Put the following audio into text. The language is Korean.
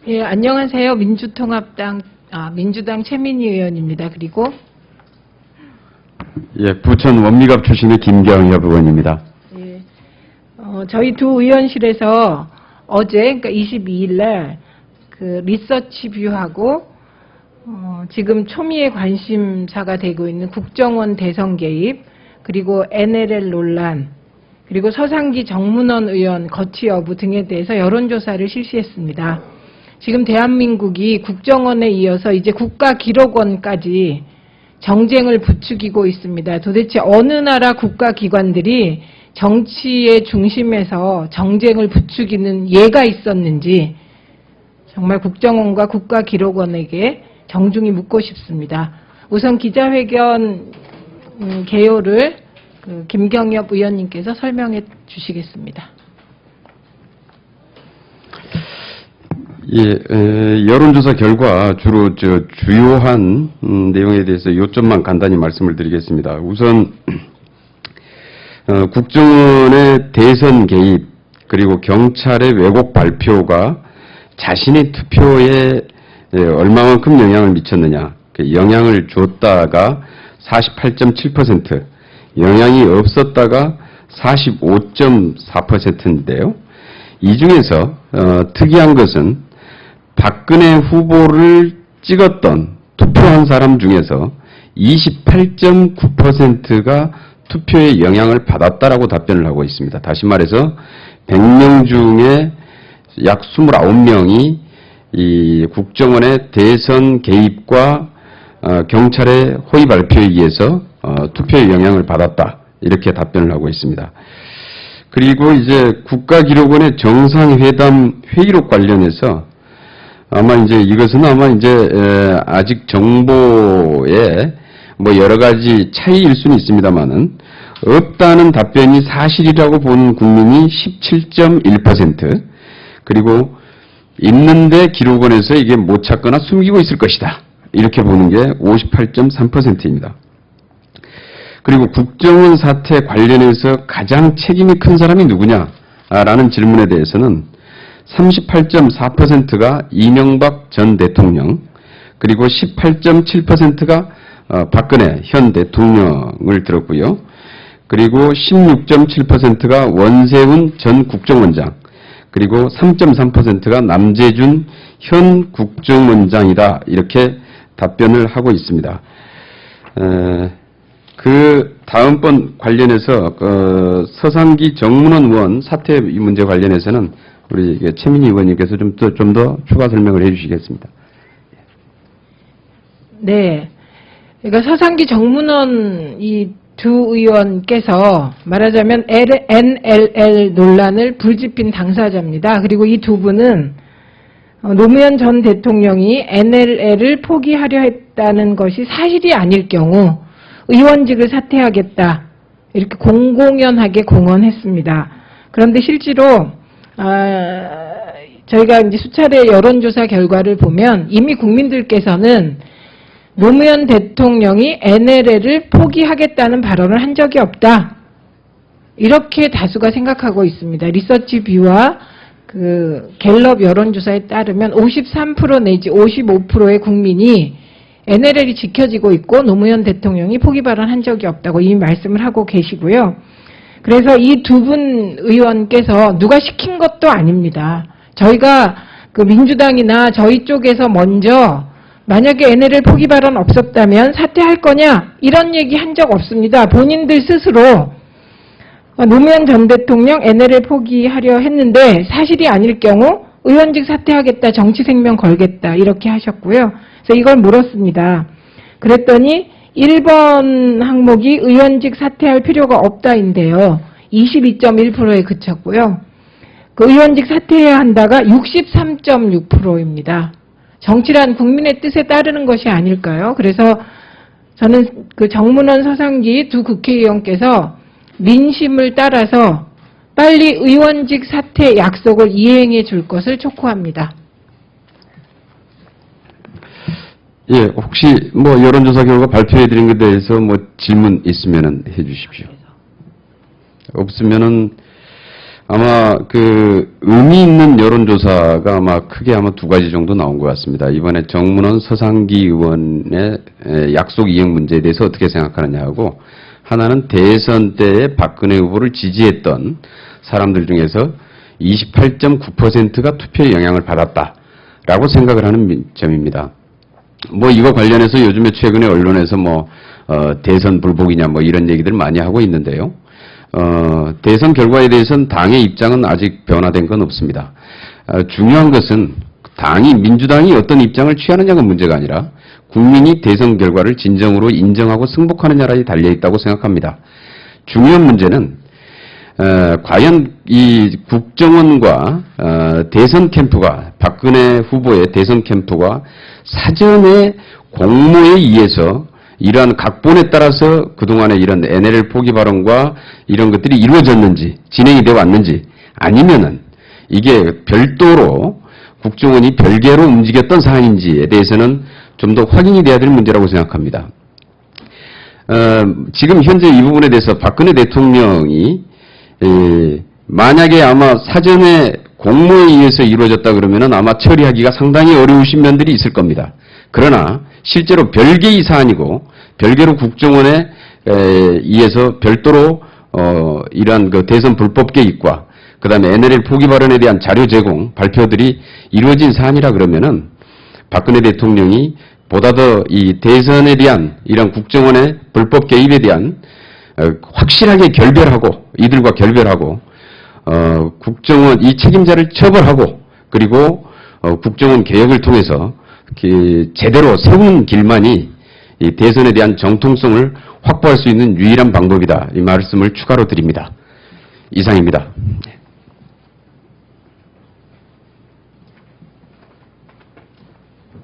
예, 안녕하세요. 민주당 최민희 의원입니다. 그리고 예, 부천 원미갑 출신의 김경협 의원입니다. 예, 저희 두 의원실에서 어제, 그러니까 22일 날 그 리서치 뷰하고 지금 초미의 관심사가 되고 있는 국정원 대선 개입, 그리고 NLL 논란, 그리고 서상기 정문원 의원 거취 여부 등에 대해서 여론조사를 실시했습니다. 지금 대한민국이 국정원에 이어서 이제 국가기록원까지 정쟁을 부추기고 있습니다. 도대체 어느 나라 국가기관들이 정치의 중심에서 정쟁을 부추기는 예가 있었는지 정말 국정원과 국가기록원에게 정중히 묻고 싶습니다. 우선 기자회견 개요를 김경협 의원님께서 설명해 주시겠습니다. 예, 여론조사 결과 주로 주요한 내용에 대해서 요점만 간단히 말씀을 드리겠습니다. 우선 국정원의 대선 개입 그리고 경찰의 왜곡 발표가 자신의 투표에 얼마만큼 영향을 미쳤느냐, 영향을 줬다가 48.7%, 영향이 없었다가 45.4%인데요. 이 중에서 특이한 것은 박근혜 후보를 찍었던 투표한 사람 중에서 28.9%가 투표에 영향을 받았다라고 답변을 하고 있습니다. 다시 말해서 100명 중에 약 29명이 이 국정원의 대선 개입과 경찰의 허위 발표에 의해서 투표에 영향을 받았다, 이렇게 답변을 하고 있습니다. 그리고 이제 국가기록원의 정상회담 회의록 관련해서 아마 이제 이것은 아마 이제 아직 정보에 뭐 여러 가지 차이일 수는 있습니다만은 없다는 답변이 사실이라고 보는 국민이 17.1%, 그리고 있는데 기록원에서 이게 못 찾거나 숨기고 있을 것이다, 이렇게 보는 게 58.3%입니다. 그리고 국정원 사태 관련해서 가장 책임이 큰 사람이 누구냐라는 질문에 대해서는 38.4%가 이명박 전 대통령, 그리고 18.7%가 박근혜 현 대통령을 들었고요. 그리고 16.7%가 원세훈 전 국정원장, 그리고 3.3%가 남재준 현 국정원장이다, 이렇게 답변을 하고 있습니다. 그 다음번 관련해서 서상기 정문원 의원 사퇴 문제 관련해서는 우리 최민희 의원님께서 좀 더 추가 설명을 해주시겠습니다. 네, 그러니까 서상기 정문원 이 두 의원께서 말하자면 NLL 논란을 불지핀 당사자입니다. 그리고 이 두 분은 노무현 전 대통령이 NLL을 포기하려 했다는 것이 사실이 아닐 경우 의원직을 사퇴하겠다, 이렇게 공공연하게 공언했습니다. 그런데 실제로 저희가 이제 수차례 여론조사 결과를 보면 이미 국민들께서는 노무현 대통령이 NLL을 포기하겠다는 발언을 한 적이 없다, 이렇게 다수가 생각하고 있습니다. 리서치 뷰와 그 갤럽 여론조사에 따르면 53% 내지 55%의 국민이 NLL이 지켜지고 있고 노무현 대통령이 포기 발언한 적이 없다고 이미 말씀을 하고 계시고요. 그래서 이 두 분 의원께서 누가 시킨 것도 아닙니다. 저희가 그 민주당이나 저희 쪽에서 먼저 만약에 NLL 포기 발언 없었다면 사퇴할 거냐, 이런 얘기 한 적 없습니다. 본인들 스스로 노무현 전 대통령 NLL 포기하려 했는데 사실이 아닐 경우 의원직 사퇴하겠다, 정치 생명 걸겠다, 이렇게 하셨고요. 그래서 이걸 물었습니다. 그랬더니 1번 항목이 의원직 사퇴할 필요가 없다인데요. 22.1%에 그쳤고요. 그 의원직 사퇴해야 한다가 63.6%입니다. 정치란 국민의 뜻에 따르는 것이 아닐까요? 그래서 저는 그 정문원 서상기 두 국회의원께서 민심을 따라서 빨리 의원직 사퇴 약속을 이행해 줄 것을 촉구합니다. 예, 혹시 뭐 여론조사 결과 발표해 드린 것에 대해서 뭐 질문 있으면은 해 주십시오. 없으면은 아마 그 의미 있는 여론조사가 아마 크게 아마 두 가지 정도 나온 것 같습니다. 이번에 정문원 서상기 의원의 약속 이행 문제에 대해서 어떻게 생각하느냐 하고, 하나는 대선 때에 박근혜 후보를 지지했던 사람들 중에서 28.9%가 투표에 영향을 받았다라고 생각을 하는 점입니다. 뭐 이거 관련해서 요즘에 최근에 언론에서 대선 불복이냐 이런 얘기들 많이 하고 있는데요. 대선 결과에 대해서는 당의 입장은 아직 변화된 건 없습니다. 중요한 것은 민주당이 어떤 입장을 취하느냐가 문제가 아니라 국민이 대선 결과를 진정으로 인정하고 승복하느냐에 달려있다고 생각합니다. 중요한 문제는 과연 이 국정원과 대선 캠프가, 박근혜 후보의 대선 캠프가 사전에 공모에 의해서 이러한 각본에 따라서 그동안의 이런 NLL 포기 발언과 이런 것들이 이루어졌는지, 진행이 되어 왔는지, 아니면은 이게 별도로 국정원이 별개로 움직였던 사안인지에 대해서는 좀 더 확인이 돼야 될 문제라고 생각합니다. 지금 현재 이 부분에 대해서 박근혜 대통령이 만약에 아마 사전에 공모에 의해서 이루어졌다 그러면은 아마 처리하기가 상당히 어려우신 면들이 있을 겁니다. 그러나 실제로 별개의 사안이고 별개로 국정원에 의해서 별도로 이러한 그 대선 불법 개입과 그다음에 NLL 포기 발언에 대한 자료 제공 발표들이 이루어진 사안이라 그러면은 박근혜 대통령이 보다 더 이 대선에 대한 이런 국정원의 불법 개입에 대한 확실하게 이들과 결별하고 국정원 이 책임자를 처벌하고 그리고 국정원 개혁을 통해서 제대로 세우는 길만이 이 대선에 대한 정통성을 확보할 수 있는 유일한 방법이다. 이 말씀을 추가로 드립니다. 이상입니다.